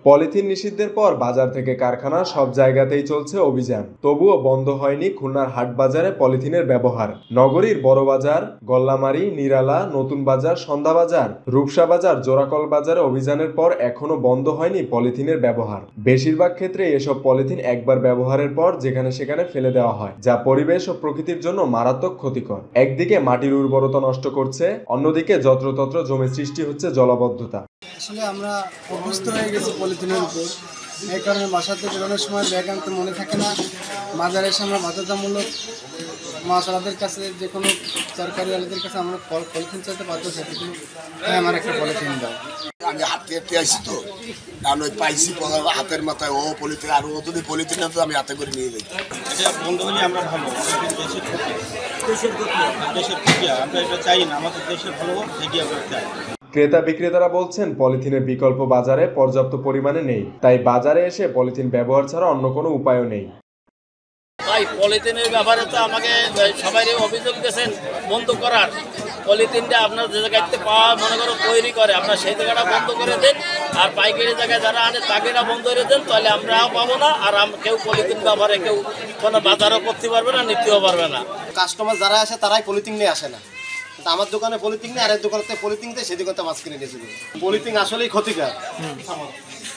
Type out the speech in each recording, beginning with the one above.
Polythene নিষিদ্ধের পর বাজার থেকে কারখানা সব জায়গাতেই চলছে অভিযান। তবুও বন্ধ হয়নি খুলনার হাট বাজারে পলিথিনের ব্যবহার। নগরীর বড় বাজার, গল্লামারী, নিরালা, নতুন বাজার, সন্ধ্যা বাজার, রূপসা বাজার, জোড়াকল বাজারে অভিযানের পর এখনো বন্ধ হয়নি পলিথিনের ব্যবহার। বেশিরভাগ ক্ষেত্রে এসব পলিথিন একবার ব্যবহারের পর যেখানে সেখানে ফেলে দেওয়া হয়, যা পরিবেশ ও প্রকৃতির জন্য মারাত্মক ক্ষতিকর। একদিকে মাটির উর্বরতা নষ্ট করছে, অন্যদিকে যত্রতত্র জমে সৃষ্টি হচ্ছে জলাবদ্ধতা। আসলে আমরা অভ্যস্ত হয়ে গেছি পলিথিনের উপর, এই কারণে বাসাতে বেরোনোর সময় ব্যাগ আনতে মনে থাকে না। বাজারে এসে আমরা বাধ্যতামূলক মাছওয়ালাদের কাছে, যে কোনো তরকারিওয়ালাদের কাছে আমরা পলিথিন চাইতে বাধ্য থাকি। আমার একটা পলিথিন দাও। আমি হাতে হাতে আসি তো, কারণ ওই পাইছি হাতের মাথায় ও পলিথিন, আর ও যদি পলিথিন তো আমি হাতে করে নিয়ে যাই। এটা বন্ধ হলে আমরা ভালো, দেশের ক্ষতি, দেশের ক্ষতি আমরা এটা চাই না, আমাদের দেশের ভালো হোক, এটি আমরা চাই। ক্রেতা বিক্রেতারা বলছেন পলিথিনের বিকল্প বাজারে পর্যাপ্ত পরিমাণে নেই, তাই বাজারে এসে পলিথিন ব্যবহার ছাড়া অন্য কোনো উপায়ও নেই। তাই পলিথিনের ব্যাপারে তো আমাকে সবাই অভিযোগ দিয়েছেন বন্ধ করার। পলিথিনটা আপনার যে জায়গাতে পাওয়া মনে করো তৈরি করে, আপনার সেই জায়গাটা বন্ধ করে দেন, আর পাইকারি জায়গায় যারা আনে তাকেরা বন্ধ করে দেন, তাহলে আমরাও পাবো না, আর কেউ পলিথিন ব্যবহারে কেউ কোনো বাজারও করতে পারবে না, নিতেও পারবে না। কাস্টমার যারা আসে তারাই পলিথিন নিয়ে আসে না, কিন্তু আমার দোকানে পলিথিন নেই, আরেক দোকানে পলিথিন দেয়, সেই দোকানটা মাছ কিনে নিয়েছিল। পলিথিন আসলেই ক্ষতিকর।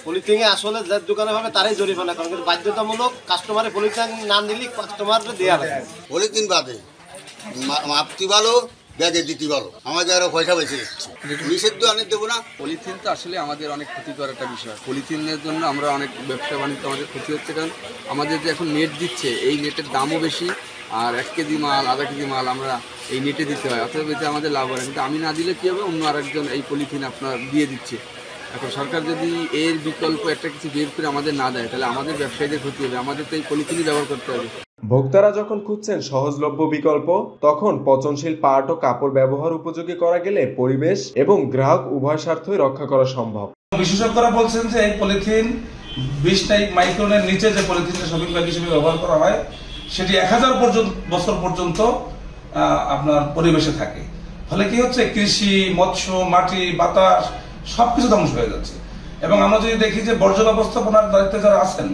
পলিথিনে আসলে যার দোকানে হবে তারাই জরিমানা করেন, কিন্তু বাধ্যতামূলক কাস্টমারের পলিথিন না নিলে কাস্টমারকে দেওয়া লাগে। পলিথিন বাদে মাপতি ভালো, ব্যাগে দিতে ভালো, আমাদের আরো পয়সা বেঁচে যাচ্ছে। নিষিদ্ধ আনে দেবো না। পলিথিন তো আসলে আমাদের অনেক ক্ষতিকর একটা বিষয়। পলিথিনের জন্য আমরা অনেক ব্যবসা বাণিজ্য আমাদের ক্ষতি হচ্ছে, কারণ আমাদের যে এখন নেট দিচ্ছে, এই নেটের দামও বেশি, আর 1 কেজি মাল, আধা কেজি মাল আমরা এই নেটে দিতে হয়, অথবা এতে আমাদের লাভ হয়। কিন্তু আমি না দিলে কী হবে, অন্য আরেকজন এই পলিথিন আপনার দিয়ে দিচ্ছে। এখন সরকার যদি এর বিকল্প একটা কিছু বের করে আমাদের না দেয়, তাহলে আমাদের ব্যবসায়ীদের ক্ষতি হবে, আমাদের তো এই পলিথিনই ব্যবহার করতে হবে। ভোক্তারা যখন খুঁজছেন সহজলভ্য বিকল্প, তখন পচনশীল পাট ও কাপড় ব্যবহার উপযোগী করা গেলে পরিবেশ এবং গ্রাহক উভয় স্বার্থই রক্ষা করা সম্ভব। বিশেষজ্ঞরা বলছেন যে এই পলিথিন 20 মাইক্রনের নিচে যে পলিথিনটা শপিং ব্যাগ হিসেবে ব্যবহার করা হয়, সেটি 1000 বছর পর্যন্ত আপনার পরিবেশে থাকে। ফলে কি হচ্ছে, কৃষি, মৎস্য, মাটি, বাতাস সবকিছু ধ্বংস হয়ে যাচ্ছে। এবং আমরা যদি দেখি যে বর্জ্য ব্যবস্থাপনার দায়িত্বে যারা আছেন,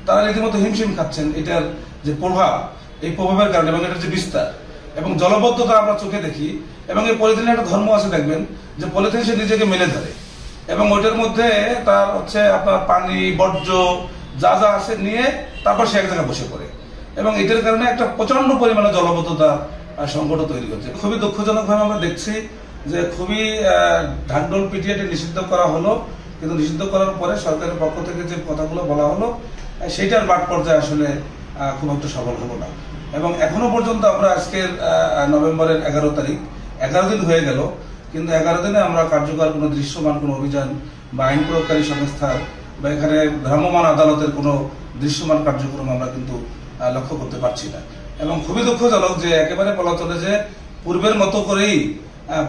তারা রীতিমতো হিমশিম খাচ্ছেন এটার যে প্রভাব, এই প্রভাবের কারণে, এবং এটার যে বিস্তার এবং জলবদ্ধতা আমরা চোখে দেখি। এবং এই পলিথিনের একটা ধর্ম আছে, দেখবেন যে পলিথিন সে নিজেকে মেলে ধরে, এবং ওইটার মধ্যে তার হচ্ছে আপনার পানি, বর্জ্য যা যা আছে নিয়ে তারপর সে এক জায়গায় বসে পড়ে, এবং এটার কারণে একটা প্রচন্ড পরিমাণে জলবদ্ধতা সংকট তৈরি হচ্ছে। খুবই দুঃখজনকভাবে আমরা দেখছি যে খুবই ঢাকঢোল পিটিয়ে নিষিদ্ধ করা হলো, কিন্তু নিষিদ্ধ করার পরে সরকারের পক্ষ থেকে যে কথাগুলো বলা হলো, সেইটার মাঠ পর্যায়ে আসলে খুব একটা সফল হলো না। এবং এখনো পর্যন্ত আমরা আজকের নভেম্বরের 11 তারিখ, 11 দিন হয়ে গেল, কিন্তু 11 দিনে আমরা কার্যকর কোনো দৃশ্যমান কোনো অভিযান বা আইন প্রয়োগকারী সংস্থার বা এখানে ভ্রাম্যমাণ আদালতের কোনো দৃশ্যমান কার্যক্রম আমরা কিন্তু লক্ষ্য করতে পারছি না। এবং খুবই দুঃখজনক যে একেবারে বলা চলে যে পূর্বের মতো করেই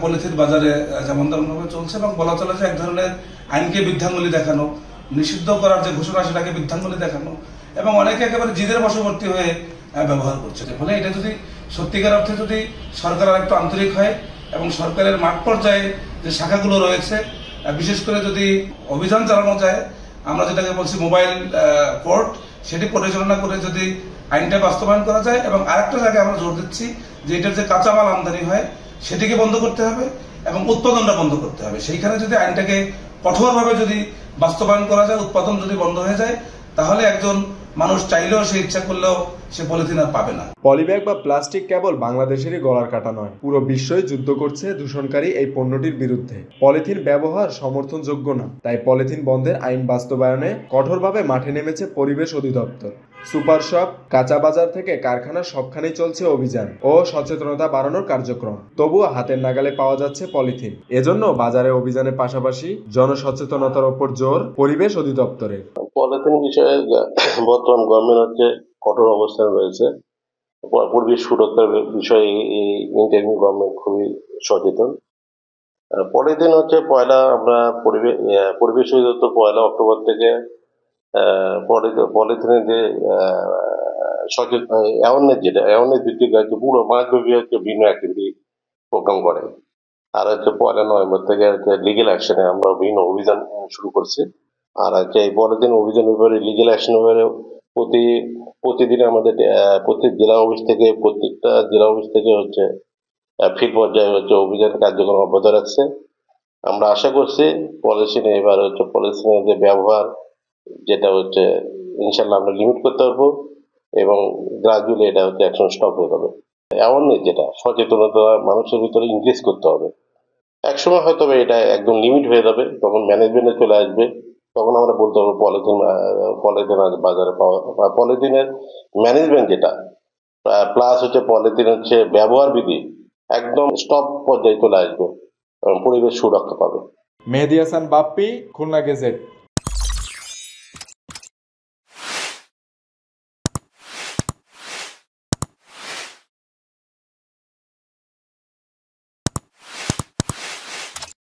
পলিথিন বাজারে যেমন তেমনভাবে চলছে, এবং বলা চলে যে এক ধরনের আইনকে বৃদ্ধাঙ্গুলি দেখানো, নিষিদ্ধ করার যে ঘোষণা সেটাকে বৃদ্ধাঙ্গুলি দেখানো, এবং অনেকে একেবারে জিদের বশবর্তী হয়ে ব্যবহার করছে। ফলে এটা যদি সত্যিকার অর্থে যদি সরকার আর একটু আন্তরিক হয়, এবং সরকারের মাঠ পর্যায়ে যে শাখাগুলো রয়েছে বিশেষ করে যদি অভিযান চালানো যায়, আমরা যেটাকে বলছি মোবাইল কোর্ট, সেটি পরিচালনা করে যদি আইনটা বাস্তবায়ন করা যায়। এবং আরেকটা জায়গায় আমরা জোর দিচ্ছি যে এটার যে কাঁচামাল আমদানি হয় সেটিকে বন্ধ করতে হবে, এবং উৎপাদনটা বন্ধ করতে হবে। সেইখানে যদি আইনটাকে কঠোরভাবে যদি বাস্তবায়ন করা যায়, উৎপাদন যদি বন্ধ হয়ে যায়, তাহলে একজন মানুষ চাইলেও, সে ইচ্ছা করলেও সে পলিথিন আর পাবে না। পলিব্যাগ বা প্লাস্টিক কেবল বাংলাদেশেরই গলার কাটা নয়, পুরো বিশ্বই যুদ্ধ করছে দূষণকারী এই পণ্যটির বিরুদ্ধে। পলিথিন ব্যবহার সমর্থনযোগ্য না, তাই পলিথিন বন্ধের আইন বাস্তবায়নে কঠোরভাবে মাঠে নেমেছে পরিবেশ অধিদপ্তর। সুপার শপ, কাঁচা বাজার থেকে কারখানা সবখানেই চলছে অভিযান ও সচেতনতা বাড়ানোর কার্যক্রম। তবুও হাতের নাগালে পাওয়া যাচ্ছে পলিথিন। এজন্য বাজারে অভিযানের পাশাপাশি জনসচেতনতার ওপর জোর পরিবেশ অধিদপ্তরের। পলিথিন বিষয়ে বর্তমান গভর্নমেন্ট হচ্ছে কঠোর অবস্থান রয়েছে। পরিবেশ সুরক্ষার বিষয়ে ইন্টারিম গভর্নমেন্ট খুবই সচেতন। পলিথিন হচ্ছে আমরা পরিবেশ অধিদপ্তর 1 অক্টোবর থেকে পলিথিনের যে অ্যাওয়ারনেস ভিত্তিক হচ্ছে পুরো মাসব্যাপী হচ্ছে বিভিন্ন অ্যাক্টিভিটি প্রোগ্রাম করে। আর হচ্ছে 1 নভেম্বর থেকে হচ্ছে লিগেল অ্যাকশনে আমরা বিভিন্ন অভিযান শুরু করছি। আর হচ্ছে এই পলিথিন অভিযানের উপরে লিগেল অ্যাকশন উপরে প্রতিদিন আমাদের প্রত্যেক জেলা অফিস থেকে প্রত্যেকটা জেলা অফিস থেকে হচ্ছে ফিল্ড পর্যায়ে হচ্ছে অভিযান কার্যক্রম অব্যাহত রাখছে। আমরা আশা করছি পলিথিনে এবার হচ্ছে পলিথিনের যে ব্যবহার যেটা হচ্ছে ইনশাল্লাহ আমরা লিমিট করতে পারবো এবং গ্রাজুয়ালি এটা হচ্ছে অ্যাকশন স্টপ হয়ে যাবে। অ্যাওয়ারনেস যেটা সচেতনতা মানুষের ভিতরে ইনক্রিজ করতে হবে। একসময় হয়তো এটা একদম লিমিট হয়ে যাবে, তখন ম্যানেজমেন্টে চলে আসবে, তখন আমরা বলতে পারবো পলিথিন বাজারে পাওয়া বা পলিথিনের ম্যানেজমেন্ট যেটা প্লাস হচ্ছে পলিথিন হচ্ছে ব্যবহার বিধি একদম স্টপ পর্যায়ে চলে আসবে এবং পরিবেশ সুরক্ষা পাবে। মেহেদী হাসান বাপ্পি, খুলনা গেজেট।